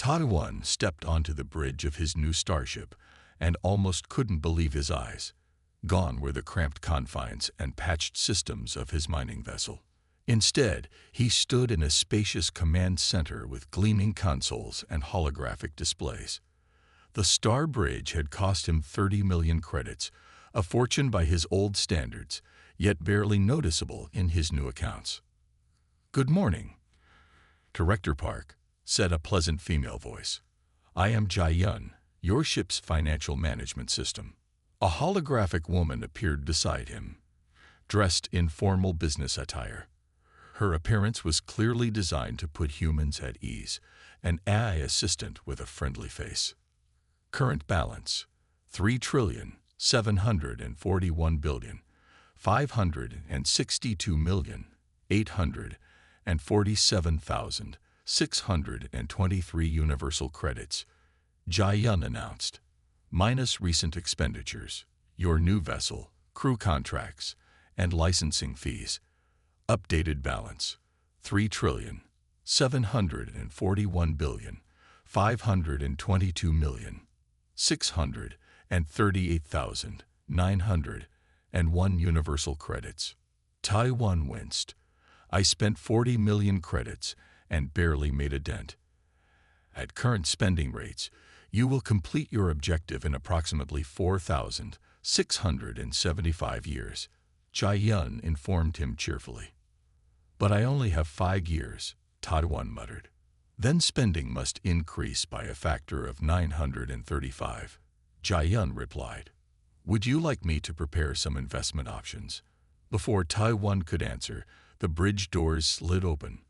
Taiwan stepped onto the bridge of his new starship and almost couldn't believe his eyes. Gone were the cramped confines and patched systems of his mining vessel. Instead, he stood in a spacious command center with gleaming consoles and holographic displays. The Star Bridge had cost him 30 million credits, a fortune by his old standards, yet barely noticeable in his new accounts. "Good morning, Director Park," said a pleasant female voice. "I am Jai-yun, your ship's financial management system." A holographic woman appeared beside him, dressed in formal business attire. Her appearance was clearly designed to put humans at ease, an AI assistant with a friendly face. Current balance: 3,741,562,847,623 universal credits, Jai-yun announced. Minus recent expenditures, your new vessel, crew contracts, and licensing fees. Updated balance: 3,741,522,638,901 universal credits. Taiwan winced. "I spent 40 million credits and barely made a dent. At current spending rates, you will complete your objective in approximately 4,675 years," Jai-yun informed him cheerfully. "But I only have 5 years," Taiwan muttered. "Then spending must increase by a factor of 935. Jai-yun replied. "Would you like me to prepare some investment options?" Before Taiwan could answer, the bridge doors slid open.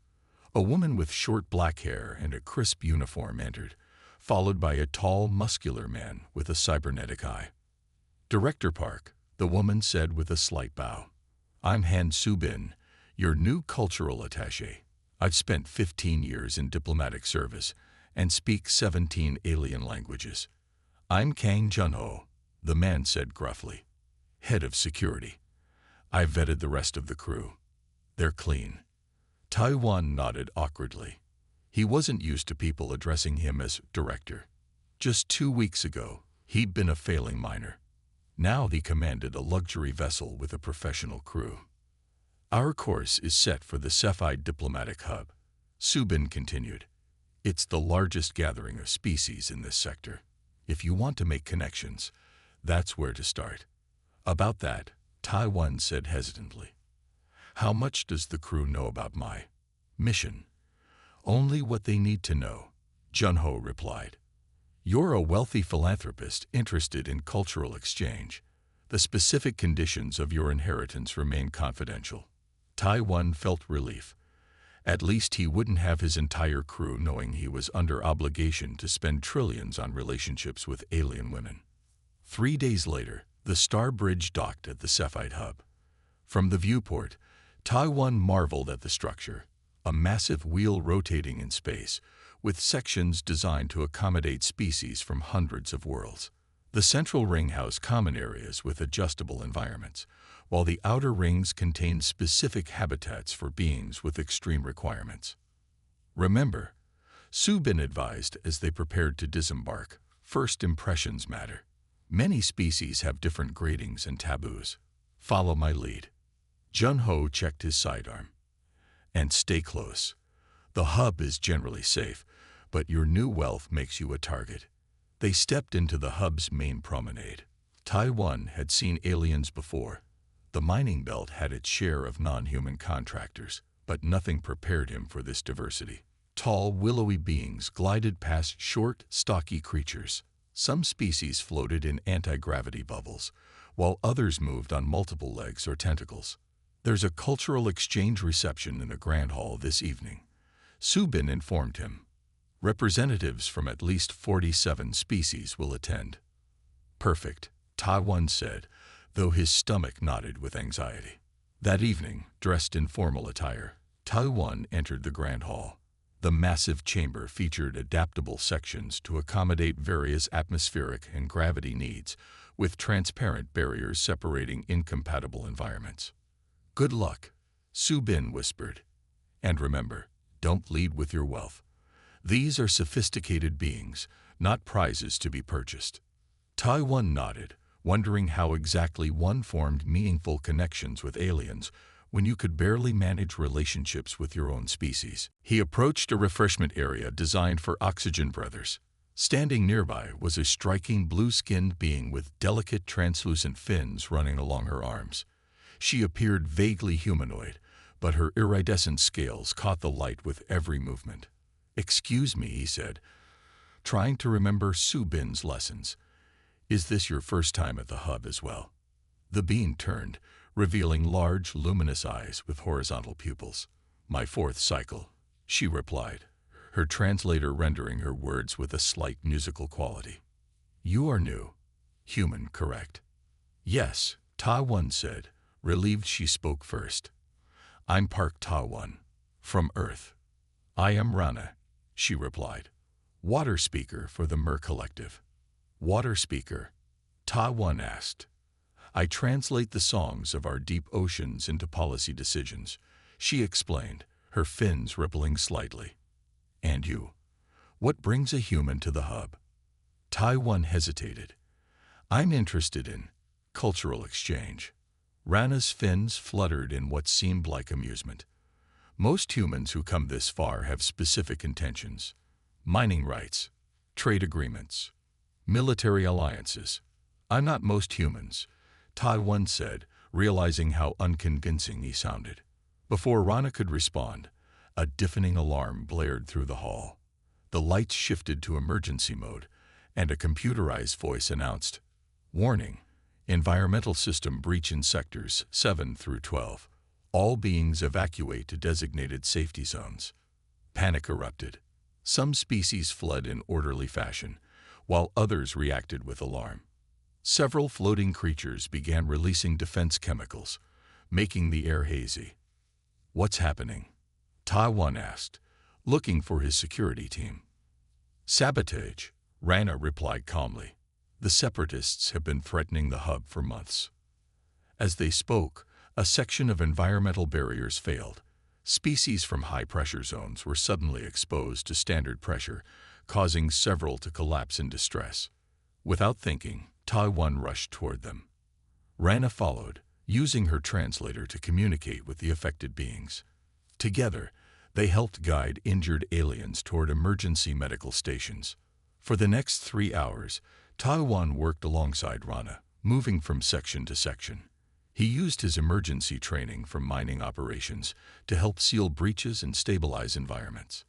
A woman with short black hair and a crisp uniform entered, followed by a tall, muscular man with a cybernetic eye. "Director Park," the woman said with a slight bow. "I'm Han Subin, your new cultural attaché. I've spent 15 years in diplomatic service and speak 17 alien languages." "I'm Kang Junho," the man said gruffly. "Head of security. I vetted the rest of the crew. They're clean." Taiwan nodded awkwardly. He wasn't used to people addressing him as director. Just 2 weeks ago, he'd been a failing miner. Now he commanded a luxury vessel with a professional crew. "Our course is set for the Sci-Fi diplomatic hub," Subin continued. "It's the largest gathering of species in this sector. If you want to make connections, that's where to start." "About that," Taiwan said hesitantly. "How much does the crew know about my mission?" "Only what they need to know," Junho replied. "You're a wealthy philanthropist interested in cultural exchange. The specific conditions of your inheritance remain confidential." Taiwan felt relief. At least he wouldn't have his entire crew knowing he was under obligation to spend trillions on relationships with alien women. 3 days later, the Star Bridge docked at the Sci-Fi hub. From the viewport, Taiwan marveled at the structure, a massive wheel rotating in space, with sections designed to accommodate species from hundreds of worlds. The central ring housed common areas with adjustable environments, while the outer rings contained specific habitats for beings with extreme requirements. "Remember," Subin advised as they prepared to disembark, "first impressions matter. Many species have different gradings and taboos. Follow my lead." Junho checked his sidearm. "And stay close. The hub is generally safe, but your new wealth makes you a target." They stepped into the hub's main promenade. Taiwan had seen aliens before. The mining belt had its share of non-human contractors, but nothing prepared him for this diversity. Tall, willowy beings glided past short, stocky creatures. Some species floated in anti-gravity bubbles, while others moved on multiple legs or tentacles. "There's a cultural exchange reception in the Grand Hall this evening," Subin informed him. "Representatives from at least 47 species will attend." "Perfect," Taiwan said, though his stomach knotted with anxiety. That evening, dressed in formal attire, Taiwan entered the Grand Hall. The massive chamber featured adaptable sections to accommodate various atmospheric and gravity needs, with transparent barriers separating incompatible environments. "Good luck," Subin whispered. "And remember, don't lead with your wealth. These are sophisticated beings, not prizes to be purchased. Tai-1 nodded, wondering how exactly one formed meaningful connections with aliens when you could barely manage relationships with your own species. He approached a refreshment area designed for oxygen breathers. Standing nearby was a striking blue-skinned being with delicate translucent fins running along her arms. She appeared vaguely humanoid, but her iridescent scales caught the light with every movement. "Excuse me," he said, trying to remember Su Bin's lessons. "Is this your first time at the hub as well?" The being turned, revealing large, luminous eyes with horizontal pupils. "My fourth cycle," she replied, her translator rendering her words with a slight musical quality. "You are new. Human, correct?" "Yes," Ta-1 said, relieved she spoke first. "I'm Park Ta-1, from Earth." "I am Rana," she replied. "Water speaker for the Mer Collective." "Water speaker?" Ta-1 asked. "I translate the songs of our deep oceans into policy decisions," she explained, her fins rippling slightly. "And you? What brings a human to the hub?" Tai-1 hesitated. "I'm interested in cultural exchange." Rana's fins fluttered in what seemed like amusement. "Most humans who come this far have specific intentions. Mining rights, trade agreements, military alliances. I'm not most humans," Tai-1 said, realizing how unconvincing he sounded. Before Rana could respond, a deafening alarm blared through the hall. The lights shifted to emergency mode, and a computerized voice announced, "Warning, environmental system breach in sectors 7 through 12. All beings evacuate to designated safety zones." Panic erupted. Some species fled in orderly fashion, while others reacted with alarm. Several floating creatures began releasing defense chemicals, making the air hazy. "What's happening?" Ta-1 asked, looking for his security team. "Sabotage," Rana replied calmly. "The Separatists have been threatening the hub for months." As they spoke, a section of environmental barriers failed. Species from high-pressure zones were suddenly exposed to standard pressure, causing several to collapse in distress. Without thinking, Tai-1 rushed toward them. Rana followed, using her translator to communicate with the affected beings. Together, they helped guide injured aliens toward emergency medical stations. For the next 3 hours, Tai-1 worked alongside Rana, moving from section to section. He used his emergency training from mining operations to help seal breaches and stabilize environments.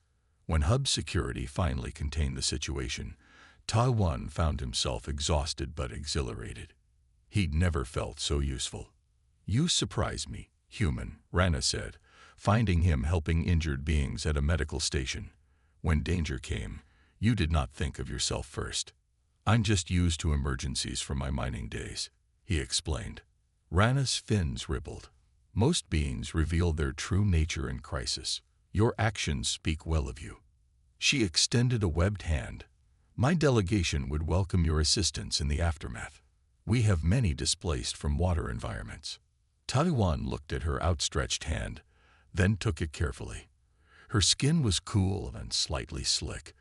When hub security finally contained the situation, Tai-1 found himself exhausted but exhilarated. He'd never felt so useful. "You surprise me, human," Rana said, finding him helping injured beings at a medical station. "When danger came, you did not think of yourself first." "I'm just used to emergencies from my mining days," he explained. Rana's fins rippled. "Most beings reveal their true nature in crisis. Your actions speak well of you." She extended a webbed hand. "My delegation would welcome your assistance in the aftermath. We have many displaced from water environments." Tai-1 looked at her outstretched hand, then took it carefully. Her skin was cool and slightly slick,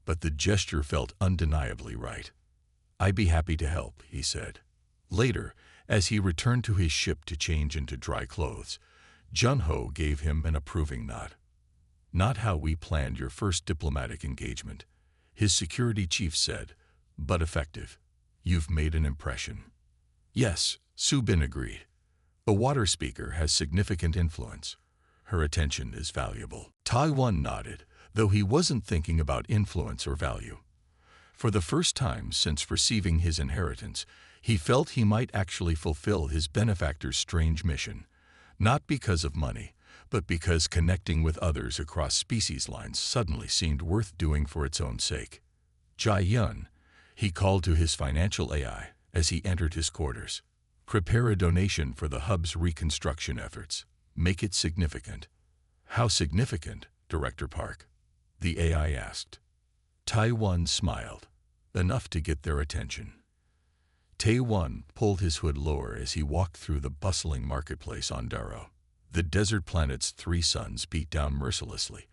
but the gesture felt undeniably right. "I'd be happy to help," he said. Later, as he returned to his ship to change into dry clothes, Jun-Ho gave him an approving nod. "Not how we planned your first diplomatic engagement," his security chief said, "but effective. You've made an impression." "Yes," Su Bin agreed. "A water speaker has significant influence. Her attention is valuable." Tai-1 nodded, though he wasn't thinking about influence or value. For the first time since receiving his inheritance, he felt he might actually fulfill his benefactor's strange mission, not because of money, but because connecting with others across species lines suddenly seemed worth doing for its own sake. "Jai-Yun," he called to his financial AI as he entered his quarters. "Prepare a donation for the hub's reconstruction efforts. Make it significant." "How significant, Director Park?" the AI asked. Tai-1 smiled. "Enough to get their attention." Tai-1 pulled his hood lower as he walked through the bustling marketplace on Darrow. The desert planet's 3 suns beat down mercilessly,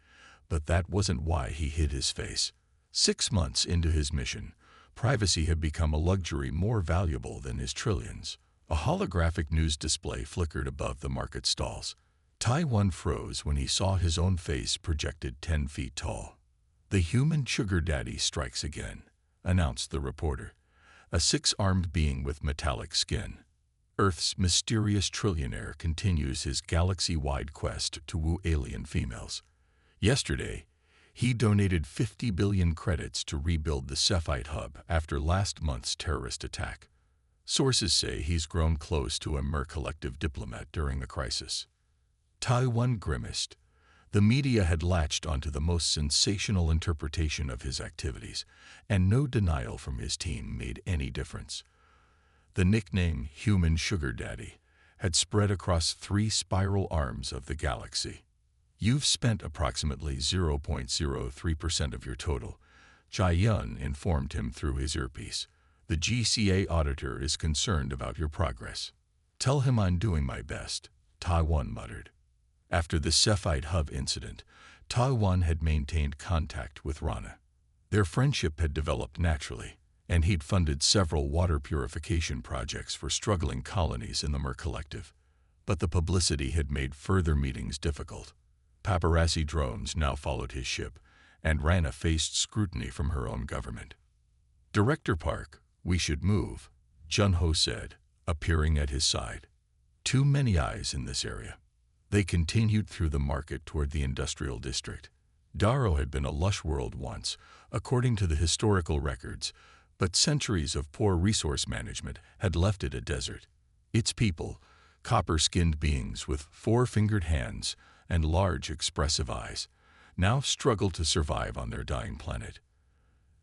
But that wasn't why he hid his face. 6 months into his mission, privacy had become a luxury more valuable than his trillions. A holographic news display flickered above the market stalls. Taiwan froze when he saw his own face projected 10 feet tall. "The human sugar daddy strikes again," announced the reporter, a 6-armed being with metallic skin. Earth's mysterious trillionaire continues his galaxy-wide quest to woo alien females. Yesterday, he donated 50 billion credits to rebuild the Sci-Fi hub after last month's terrorist attack. Sources say he's grown close to a collective diplomat during the crisis. Taiwan grimaced. The media had latched onto the most sensational interpretation of his activities, and no denial from his team made any difference. The nickname Human Sugar Daddy had spread across 3 spiral arms of the galaxy. "You've spent approximately 0.03% of your total," Jia informed him through his earpiece. "The GCA auditor is concerned about your progress." "Tell him I'm doing my best," Taiwan muttered. After the Sci-Fi hub incident, Taiwan had maintained contact with Rana. Their friendship had developed naturally, and he'd funded several water purification projects for struggling colonies in the collective. But the publicity had made further meetings difficult. Paparazzi drones now followed his ship, and Rana faced scrutiny from her own government. "Director Park, we should move," Junho said, appearing at his side. "Too many eyes in this area." They continued through the market toward the industrial district. Darrow had been a lush world once, according to the historical records, but centuries of poor resource management had left it a desert. Its people, copper-skinned beings with 4-fingered hands and large expressive eyes, now struggled to survive on their dying planet.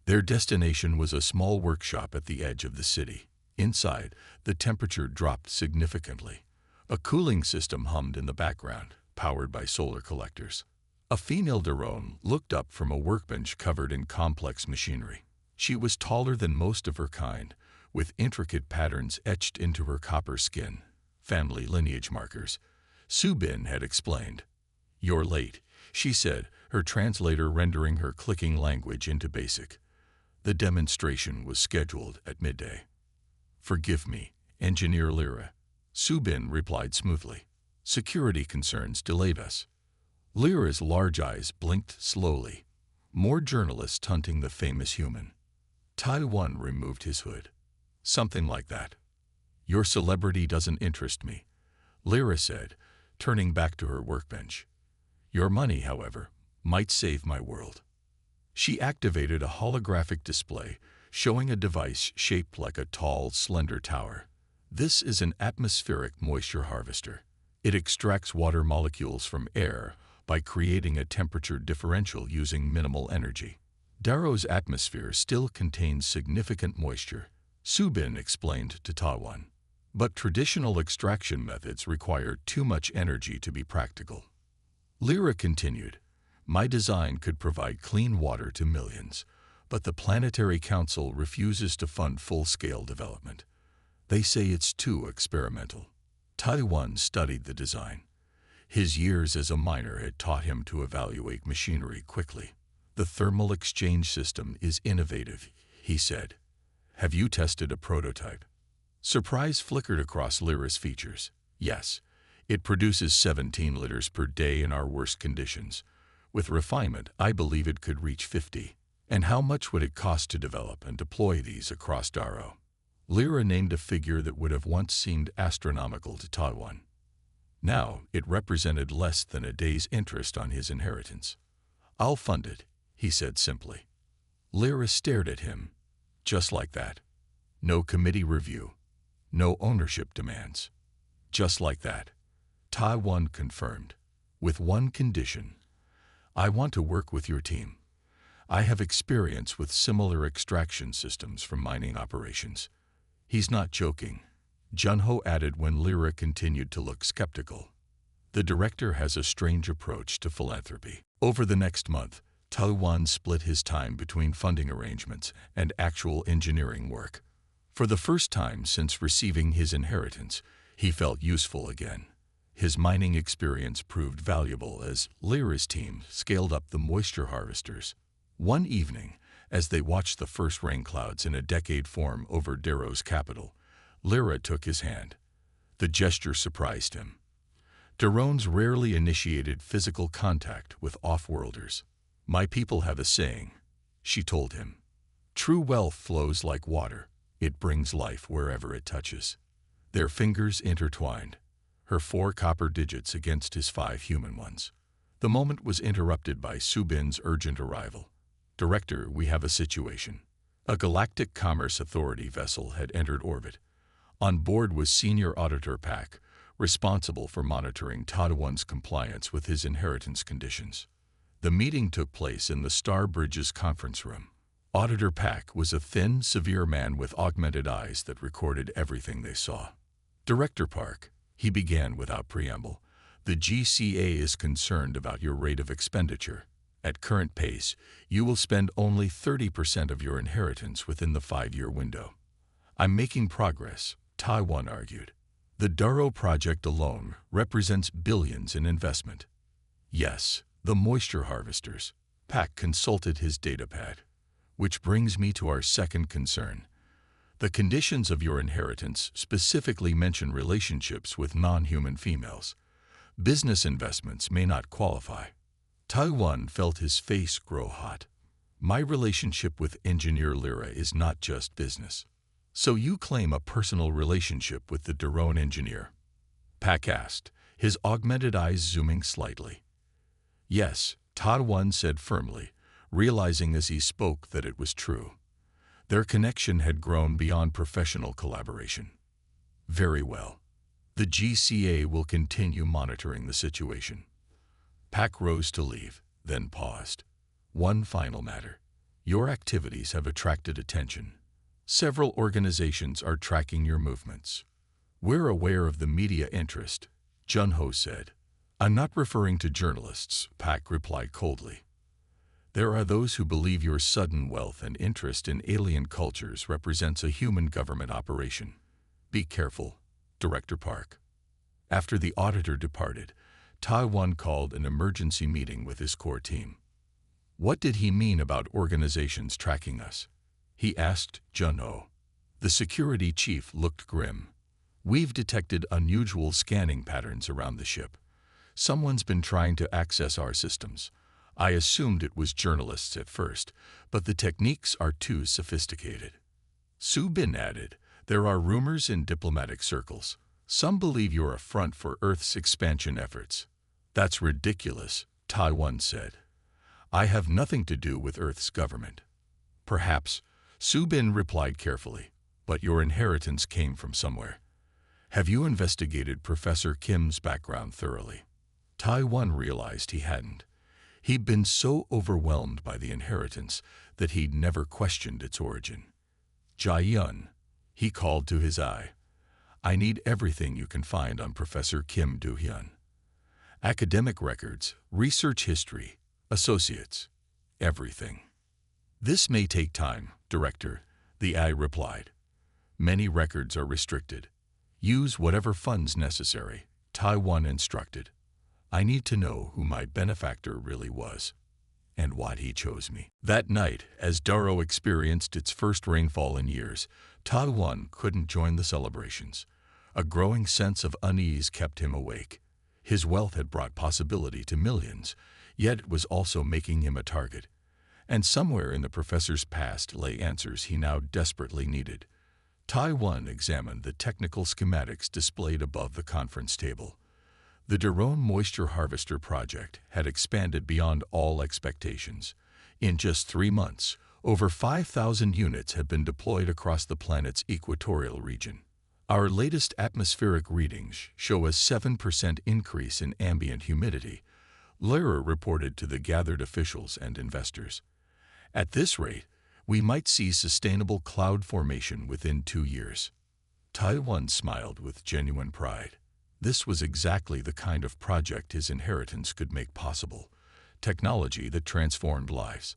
Their destination was a small workshop at the edge of the city. Inside, the temperature dropped significantly. A cooling system hummed in the background, powered by solar collectors. A female drone looked up from a workbench covered in complex machinery. She was taller than most of her kind, with intricate patterns etched into her copper skin, family lineage markers. Subin had explained. "You're late," she said, her translator rendering her clicking language into basic. The demonstration was scheduled at midday. "Forgive me, Engineer Lyra," Subin replied smoothly. "Security concerns delayed us." Lyra's large eyes blinked slowly. More journalists hunting the famous human. Taiwan removed his hood. "Something like that." "Your celebrity doesn't interest me," Lyra said, turning back to her workbench. "Your money, however, might save my world." She activated a holographic display, showing a device shaped like a tall, slender tower. "This is an atmospheric moisture harvester. It extracts water molecules from air by creating a temperature differential using minimal energy." Darrow's atmosphere still contains significant moisture, Subin explained to Taiwan. "But traditional extraction methods require too much energy to be practical." Lyra continued, "My design could provide clean water to millions, but the Planetary Council refuses to fund full-scale development. They say it's too experimental." Taiwan studied the design. His years as a miner had taught him to evaluate machinery quickly. "The thermal exchange system is innovative," he said. "Have you tested a prototype?" Surprise flickered across Lyra's features. "Yes. It produces 17 liters per day in our worst conditions. With refinement, I believe it could reach 50. And how much would it cost to develop and deploy these across Darrow?" Lyra named a figure that would have once seemed astronomical to Taiwan. Now it represented less than a day's interest on his inheritance. "I'll fund it," he said simply. Lyra stared at him. Just like that. No committee review. No ownership demands. Just like that. Taiwan confirmed. "With one condition. I want to work with your team. I have experience with similar extraction systems from mining operations." He's not joking, Junho added when Lyra continued to look skeptical. "The director has a strange approach to philanthropy." Over the next month, Taiwan split his time between funding arrangements and actual engineering work. For the first time since receiving his inheritance, he felt useful again. His mining experience proved valuable as Lyra's team scaled up the moisture harvesters. One evening, as they watched the first rain clouds in a decade form over Darrow's capital, Lyra took his hand. The gesture surprised him. Darones rarely initiated physical contact with off-worlders. "My people have a saying," she told him. "True wealth flows like water. It brings life wherever it touches." Their fingers intertwined, her 4 copper digits against his 5 human ones. The moment was interrupted by Subin's urgent arrival. "Director, we have a situation." A Galactic Commerce Authority vessel had entered orbit. On board was Senior Auditor Pack, responsible for monitoring Tadawan's compliance with his inheritance conditions. The meeting took place in the Star Bridge's conference room. Auditor Pack was a thin, severe man with augmented eyes that recorded everything they saw. "Director Park," he began without preamble, "the GCA is concerned about your rate of expenditure. At current pace, you will spend only 30% of your inheritance within the 5-year window." "I'm making progress," Taiwan argued. "The Darrow project alone represents billions in investment." "Yes, the moisture harvesters." Pack consulted his datapad. "Which brings me to our second concern. The conditions of your inheritance specifically mention relationships with non-human females. Business investments may not qualify." Taiwan felt his face grow hot. "My relationship with Engineer Lyra is not just business." "So you claim a personal relationship with the Darone engineer?" Pack asked, his augmented eyes zooming slightly. "Yes," Taiwan said firmly, realizing as he spoke that it was true. Their connection had grown beyond professional collaboration. "Very well. The GCA will continue monitoring the situation." Pack rose to leave, then paused. "One final matter. Your activities have attracted attention. Several organizations are tracking your movements." "We're aware of the media interest," Junho said. "I'm not referring to journalists," Pack replied coldly. "There are those who believe your sudden wealth and interest in alien cultures represents a human government operation. Be careful, Director Park." After the auditor departed, Taiwan called an emergency meeting with his core team. "What did he mean about organizations tracking us?" he asked Junho. The security chief looked grim. "We've detected unusual scanning patterns around the ship. Someone's been trying to access our systems. I assumed it was journalists at first, but the techniques are too sophisticated." Subin added, "There are rumors in diplomatic circles. Some believe you're a front for Earth's expansion efforts." "That's ridiculous," Taiwan said. "I have nothing to do with Earth's government." "Perhaps," Subin replied carefully, "but your inheritance came from somewhere. Have you investigated Professor Kim's background thoroughly?" Taiwan realized he hadn't. He'd been so overwhelmed by the inheritance that he'd never questioned its origin. "Jai-yun," he called to his eye, "I need everything you can find on Professor Kim Do-hyun. Academic records, research history, associates, everything." "This may take time, Director," the eye replied. "Many records are restricted. Use whatever funds necessary," Taiwan instructed. "I need to know who my benefactor really was, and why he chose me." That night, as Darrow experienced its first rainfall in years, Taiwan couldn't join the celebrations. A growing sense of unease kept him awake. His wealth had brought possibility to millions, yet it was also making him a target. And somewhere in the professor's past lay answers he now desperately needed. Taiwan examined the technical schematics displayed above the conference table. The Darone Moisture Harvester project had expanded beyond all expectations. In just 3 months, over 5,000 units had been deployed across the planet's equatorial region. Our latest atmospheric readings show a 7% increase in ambient humidity, Lyra reported to the gathered officials and investors. "At this rate, we might see sustainable cloud formation within 2 years." Taiwan smiled with genuine pride. This was exactly the kind of project his inheritance could make possible, technology that transformed lives.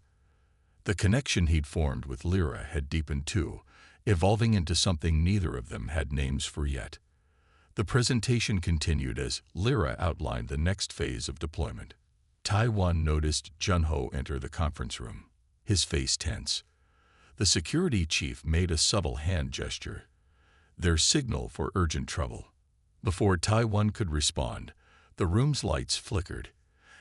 The connection he'd formed with Lyra had deepened too, evolving into something neither of them had names for yet. The presentation continued as Lyra outlined the next phase of deployment. Taiwan noticed Junho enter the conference room, his face tense. The security chief made a subtle hand gesture, their signal for urgent trouble. Before Taiwan could respond, the room's lights flickered.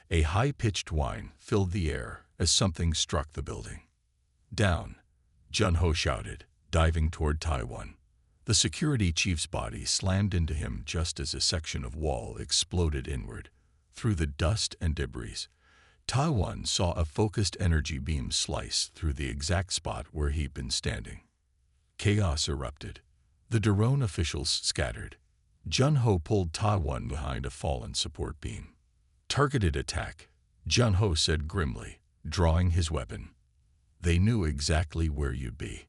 A high-pitched whine filled the air as something struck the building. "Down!" Junho shouted, diving toward Taiwan. The security chief's body slammed into him just as a section of wall exploded inward. Through the dust and debris, Taiwan saw a focused energy beam slice through the exact spot where he'd been standing. Chaos erupted. The drone officials scattered. Junho pulled Taiwan behind a fallen support beam. "Targeted attack," Junho said grimly, drawing his weapon. "They knew exactly where you'd be."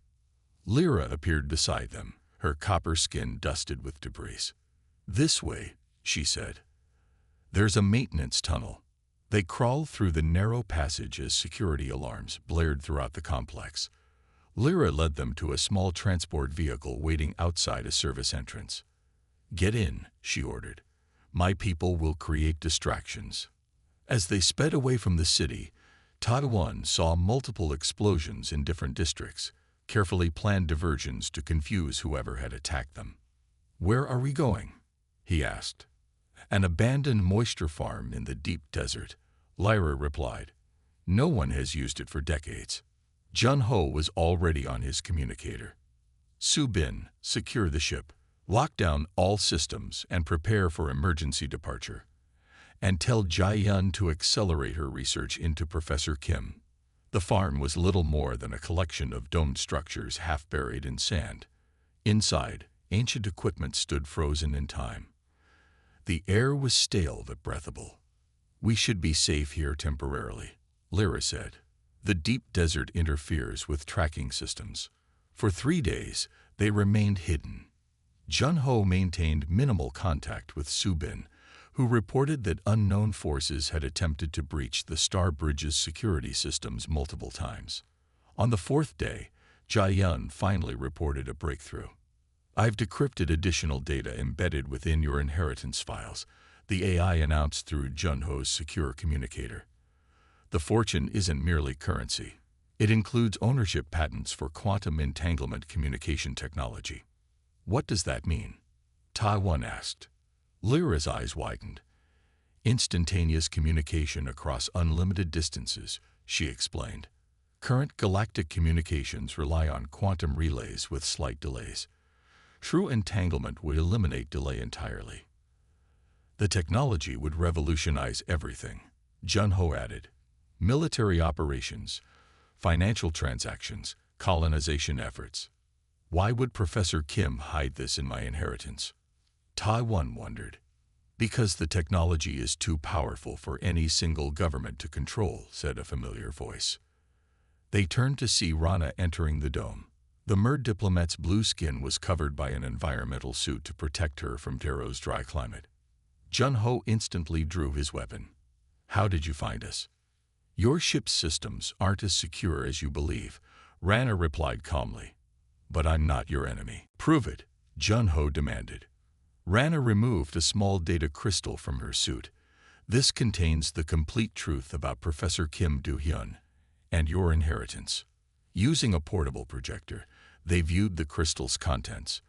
Lyra appeared beside them, her copper skin dusted with debris. "This way," she said. "There's a maintenance tunnel." They crawled through the narrow passage as security alarms blared throughout the complex. Lyra led them to a small transport vehicle waiting outside a service entrance. "Get in," she ordered. "My people will create distractions." As they sped away from the city, Taiwan saw multiple explosions in different districts, carefully planned diversions to confuse whoever had attacked them. "Where are we going?" he asked. "An abandoned moisture farm in the deep desert," Lyra replied. "No one has used it for decades." Junho was already on his communicator. "Su-bin, secure the ship. Lock down all systems and prepare for emergency departure. And tell Jai-yun to accelerate her research into Professor Kim." The farm was little more than a collection of domed structures half buried in sand. Inside, ancient equipment stood frozen in time. The air was stale but breathable. "We should be safe here temporarily," Lyra said. "The deep desert interferes with tracking systems." For 3 days, they remained hidden. Junho maintained minimal contact with Su-bin, who reported that unknown forces had attempted to breach the Star Bridge's security systems multiple times. On the 4th day, Jai-yun finally reported a breakthrough. "I've decrypted additional data embedded within your inheritance files," the AI announced through Junho's secure communicator. "The fortune isn't merely currency. It includes ownership patents for quantum entanglement communication technology." "What does that mean?" Taiwan asked. Lyra's eyes widened. "Instantaneous communication across unlimited distances," she explained. "Current galactic communications rely on quantum relays with slight delays. True entanglement would eliminate delay entirely." "The technology would revolutionize everything," Junho added. "Military operations, financial transactions, colonization efforts. Why would Professor Kim hide this in my inheritance?" Taiwan wondered. "Because the technology is too powerful for any single government to control," said a familiar voice. They turned to see Rana entering the dome. The Mer diplomat's blue skin was covered by an environmental suit to protect her from Darrow's dry climate. Junho instantly drew his weapon. "How did you find us?" "Your ship's systems aren't as secure as you believe," Rana replied calmly. "But I'm not your enemy." "Prove it," Junho demanded. Rana removed a small data crystal from her suit. "This contains the complete truth about Professor Kim Do-hyun and your inheritance." Using a portable projector, they viewed the crystal's contents.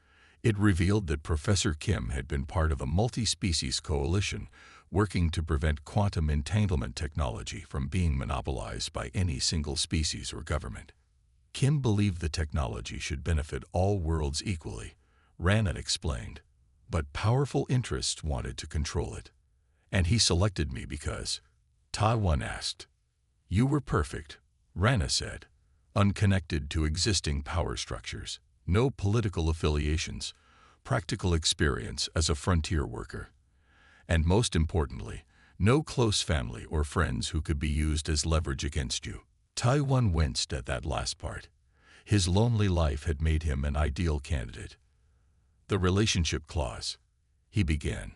It revealed that Professor Kim had been part of a multi-species coalition working to prevent quantum entanglement technology from being monopolized by any single species or government. Kim believed the technology should benefit all worlds equally, Rana explained. But powerful interests wanted to control it. "And he selected me because?" Taiwan asked. "You were perfect," Rana said. "Unconnected to existing power structures, no political affiliations, practical experience as a frontier worker. And most importantly, no close family or friends who could be used as leverage against you." Taiwan winced at that last part. His lonely life had made him an ideal candidate. "The relationship clause," he began,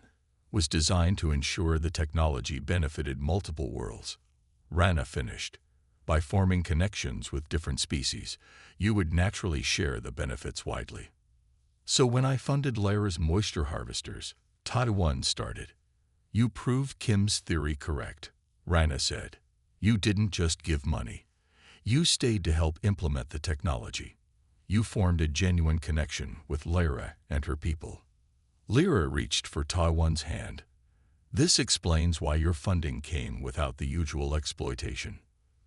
"was designed to ensure the technology benefited multiple worlds." Rana finished. "By forming connections with different species, you would naturally share the benefits widely." So when I funded Lyra's moisture harvesters, Taiwan started. You proved Kim's theory correct, Rana said. You didn't just give money. You stayed to help implement the technology. You formed a genuine connection with Lyra and her people. Lyra reached for Taiwan's hand. This explains why your funding came without the usual exploitation.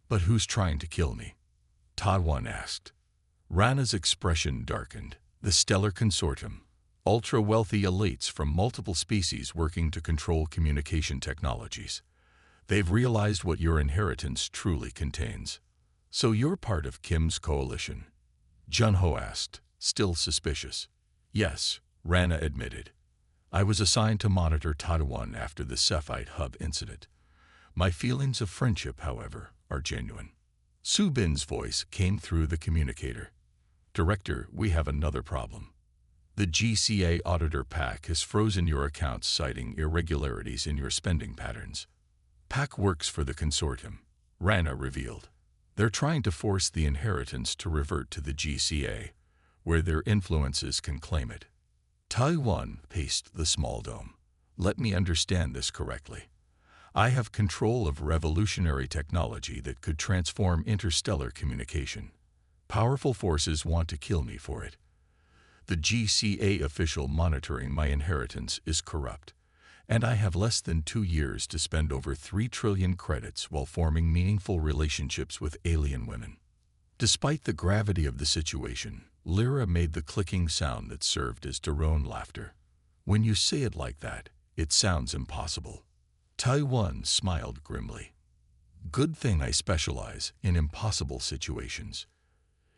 But who's trying to kill me? Taiwan asked. Rana's expression darkened. The Stellar Consortium, ultra-wealthy elites from multiple species working to control communication technologies. They've realized what your inheritance truly contains. So you're part of Kim's coalition? Junho asked, still suspicious. Yes, Rana admitted. I was assigned to monitor Taiwan after the Sci-Fi hub incident. My feelings of friendship, however, are genuine. Su Bin's voice came through the communicator. Director, we have another problem. The GCA auditor PAC has frozen your accounts citing irregularities in your spending patterns. PAC works for the consortium, Rana revealed. They're trying to force the inheritance to revert to the GCA, where their influences can claim it. Taiwan paced the small dome. Let me understand this correctly. I have control of revolutionary technology that could transform interstellar communication. Powerful forces want to kill me for it. The GCA official monitoring my inheritance is corrupt, and I have less than 2 years to spend over 3 trillion credits while forming meaningful relationships with alien women. Despite the gravity of the situation, Lyra made the clicking sound that served as drone laughter. When you say it like that, it sounds impossible. Taiwan smiled grimly. Good thing I specialize in impossible situations.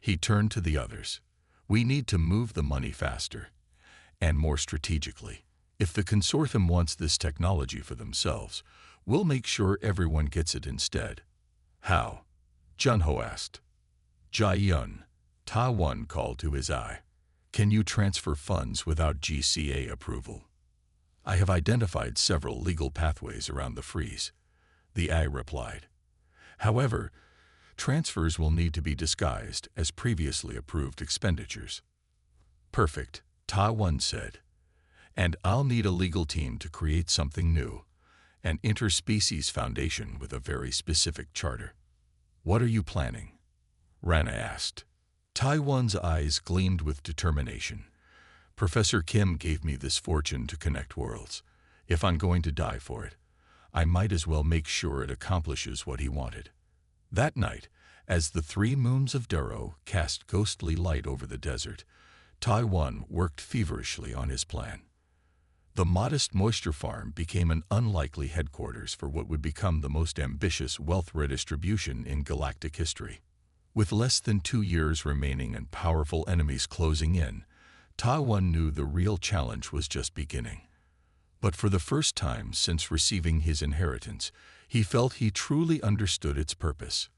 He turned to the others. We need to move the money faster and more strategically. If the consortium wants this technology for themselves, we'll make sure everyone gets it instead. How? Junho asked. Jai-yun, Taiwan called to his eye. Can you transfer funds without GCA approval? I have identified several legal pathways around the freeze, the eye replied. However, transfers will need to be disguised as previously approved expenditures. Perfect, Taiwan said. And I'll need a legal team to create something new, an interspecies foundation with a very specific charter. What are you planning? Rana asked. Taiwan's eyes gleamed with determination. Professor Kim gave me this fortune to connect worlds. If I'm going to die for it, I might as well make sure it accomplishes what he wanted. That night, as the 3 moons of Darrow cast ghostly light over the desert, Taiwan worked feverishly on his plan. The modest moisture farm became an unlikely headquarters for what would become the most ambitious wealth redistribution in galactic history. With less than 2 years remaining and powerful enemies closing in, Taiwan knew the real challenge was just beginning. But for the first time since receiving his inheritance, he felt he truly understood its purpose.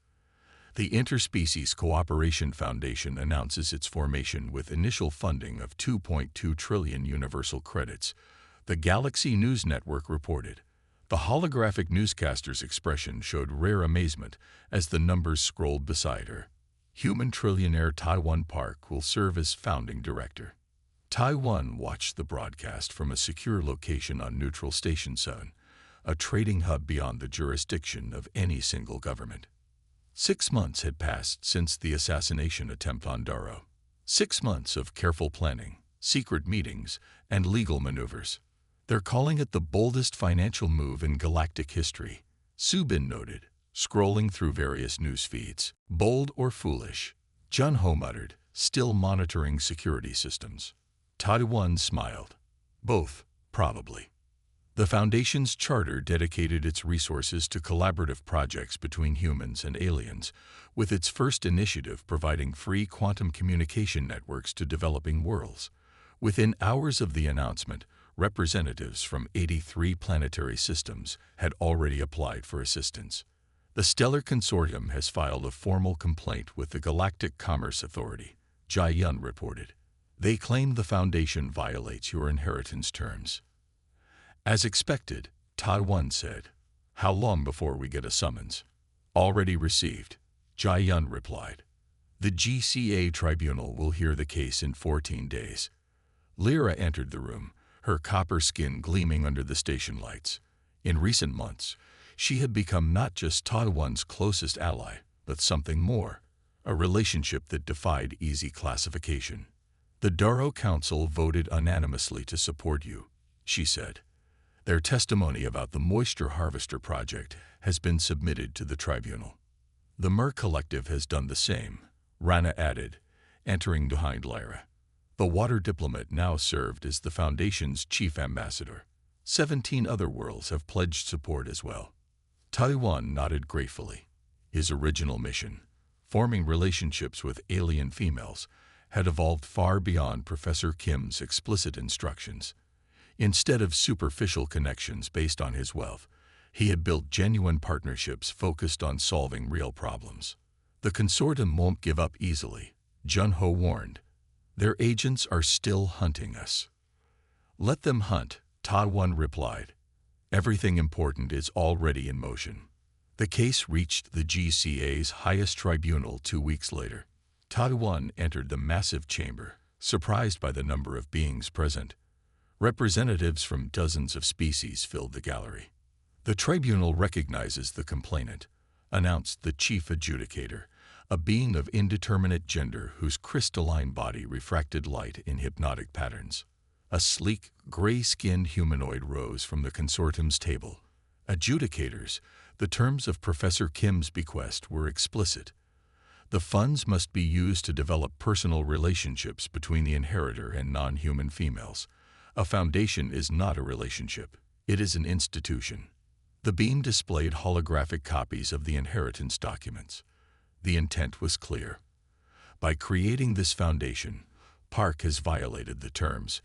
The Interspecies Cooperation Foundation announces its formation with initial funding of 2.2 trillion universal credits, the Galaxy News Network reported. The holographic newscaster's expression showed rare amazement as the numbers scrolled beside her. Human trillionaire Taiwan Park will serve as founding director. Taiwan watched the broadcast from a secure location on Neutral Station 7, a trading hub beyond the jurisdiction of any single government. 6 months had passed since the assassination attempt on Darrow. 6 months of careful planning, secret meetings, and legal maneuvers. They're calling it the boldest financial move in galactic history, Su Bin noted, scrolling through various news feeds. Bold or foolish? Junho muttered, still monitoring security systems. Taiwan smiled. Both, probably. The Foundation's charter dedicated its resources to collaborative projects between humans and aliens, with its first initiative providing free quantum communication networks to developing worlds. Within hours of the announcement, representatives from 83 planetary systems had already applied for assistance. The Stellar Consortium has filed a formal complaint with the Galactic Commerce Authority, Jai-yun reported. They claim the Foundation violates your inheritance terms. As expected, Taiwan said. How long before we get a summons? Already received, Jai-yun replied. The GCA tribunal will hear the case in 14 days. Lyra entered the room, her copper skin gleaming under the station lights. In recent months, she had become not just Tadawan's closest ally, but something more, a relationship that defied easy classification. "The Daro Council voted unanimously to support you," she said. "Their testimony about the Moisture Harvester project has been submitted to the tribunal." "The Mer Collective has done the same," Rana added, entering behind Lyra. The water diplomat now served as the Foundation's chief ambassador. 17 other worlds have pledged support as well. Taiwan nodded gratefully. His original mission, forming relationships with alien females, had evolved far beyond Professor Kim's explicit instructions. Instead of superficial connections based on his wealth, he had built genuine partnerships focused on solving real problems. "The consortium won't give up easily," Junho warned. "Their agents are still hunting us." "Let them hunt," Taiwan replied. "Everything important is already in motion." The case reached the GCA's highest tribunal 2 weeks later. Taiwan entered the massive chamber, surprised by the number of beings present. Representatives from dozens of species filled the gallery. "The tribunal recognizes the complainant," announced the chief adjudicator, a being of indeterminate gender whose crystalline body refracted light in hypnotic patterns. A sleek, gray-skinned humanoid rose from the consortium's table. "Adjudicators, the terms of Professor Kim's bequest were explicit. The funds must be used to develop personal relationships between the inheritor and non-human females. A foundation is not a relationship. It is an institution." The beam displayed holographic copies of the inheritance documents. The intent was clear. By creating this foundation, Park has violated the terms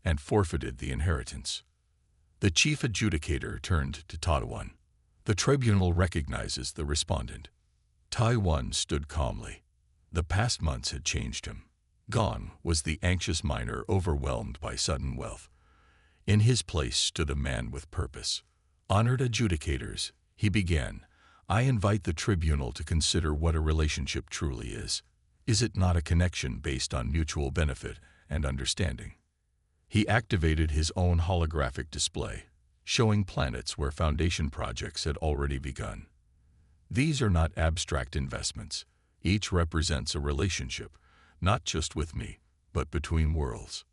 and forfeited the inheritance. The chief adjudicator turned to Taiwan. "The tribunal recognizes the respondent." Taiwan stood calmly. The past months had changed him. Gone was the anxious miner overwhelmed by sudden wealth. In his place stood a man with purpose. "Honored adjudicators," he began, "I invite the tribunal to consider what a relationship truly is. Is it not a connection based on mutual benefit and understanding?" He activated his own holographic display, showing planets where Foundation projects had already begun. "These are not abstract investments. Each represents a relationship, not just with me, but between worlds."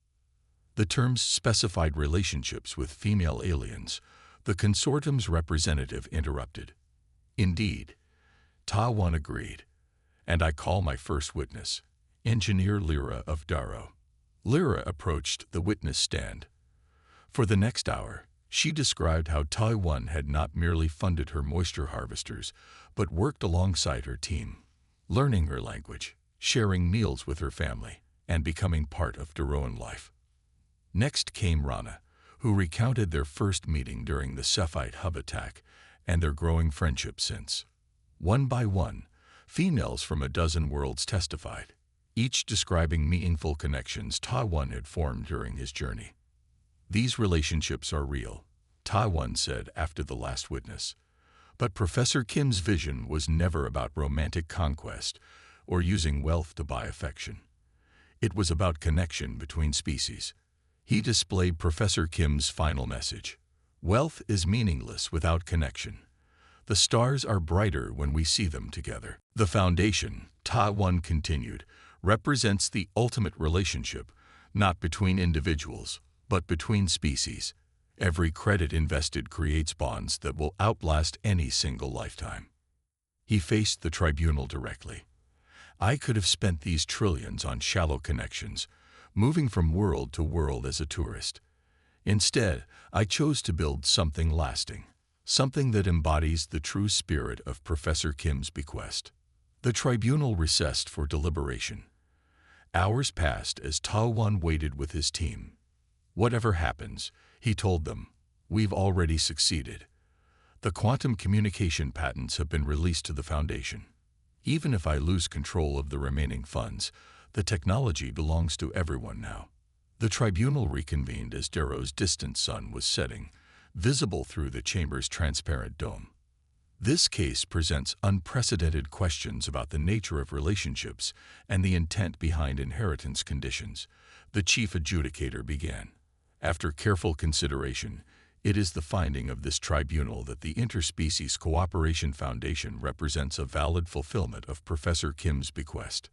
The terms specified relationships with female aliens. The consortium's representative interrupted. "Indeed," Taiwan agreed, "and I call my first witness, Engineer Lyra of Daro." Lyra approached the witness stand. For the next hour, she described how Taiwan had not merely funded her moisture harvesters, but worked alongside her team, learning her language, sharing meals with her family, and becoming part of Daroan life. Next came Rana, who recounted their first meeting during the Sci-Fi hub attack and their growing friendship since. One by one, females from a dozen worlds testified, each describing meaningful connections Taiwan had formed during his journey. "These relationships are real," Taiwan said after the last witness. "But Professor Kim's vision was never about romantic conquest or using wealth to buy affection. It was about connection between species." He displayed Professor Kim's final message. "Wealth is meaningless without connection. The stars are brighter when we see them together." "The Foundation," Taiwan continued, "represents the ultimate relationship, not between individuals, but between species. Every credit invested creates bonds that will outlast any single lifetime." He faced the tribunal directly. "I could have spent these trillions on shallow connections, moving from world to world as a tourist. Instead, I chose to build something lasting, something that embodies the true spirit of Professor Kim's bequest." The tribunal recessed for deliberation. Hours passed as Taiwan waited with his team. "Whatever happens," he told them, "we've already succeeded. The quantum communication patents have been released to the Foundation. Even if I lose control of the remaining funds, the technology belongs to everyone now." The tribunal reconvened as Daro's distant sun was setting, visible through the chamber's transparent dome. This case presents unprecedented questions about the nature of relationships and the intent behind inheritance conditions. The chief adjudicator began. After careful consideration, it is the finding of this tribunal that the Interspecies Cooperation Foundation represents a valid fulfillment of Professor Kim's bequest.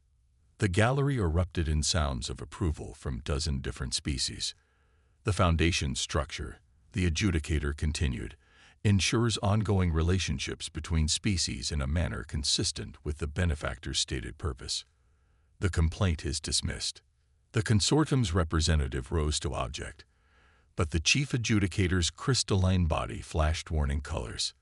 The gallery erupted in sounds of approval from dozen different species. The foundation's structure, the adjudicator continued, ensures ongoing relationships between species in a manner consistent with the benefactor's stated purpose. The complaint is dismissed. The consortium's representative rose to object, but the chief adjudicator's crystalline body flashed warning colors.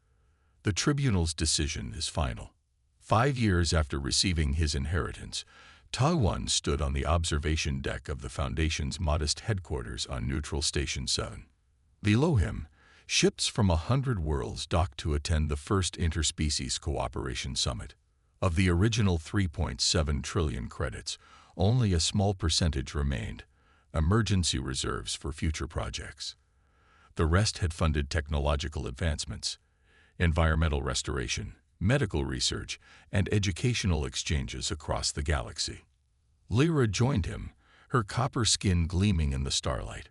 The tribunal's decision is final. 5 years after receiving his inheritance, Ta-1 stood on the observation deck of the Foundation's modest headquarters on Neutral Station 7. Below him, ships from 100 worlds docked to attend the first Interspecies Cooperation Summit. Of the original 3.7 trillion credits, only a small percentage remained, emergency reserves for future projects. The rest had funded technological advancements, environmental restoration, medical research, and educational exchanges across the galaxy. Lyra joined him, her copper skin gleaming in the starlight.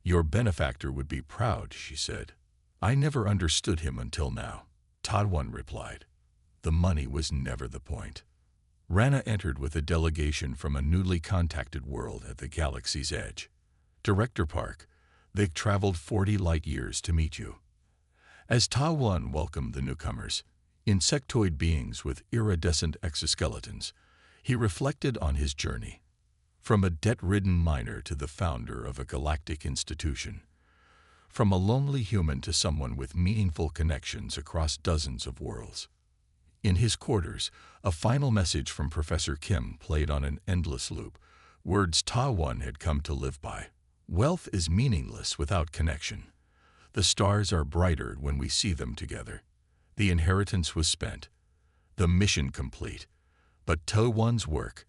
"Your benefactor would be proud," she said. "I never understood him until now," Ta-1 replied. The money was never the point. Rana entered with a delegation from a newly contacted world at the galaxy's edge. "Director Park, they've traveled 40 light years to meet you." As Ta-1 welcomed the newcomers, insectoid beings with iridescent exoskeletons, he reflected on his journey. From a debt-ridden miner to the founder of a galactic institution. From a lonely human to someone with meaningful connections across dozens of worlds. In his quarters, a final message from Professor Kim played on an endless loop, words Ta-1 had come to live by. "Wealth is meaningless without connection. The stars are brighter when we see them together." The inheritance was spent, the mission complete, but Ta-1's work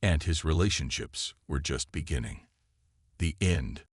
and his relationships were just beginning. The end.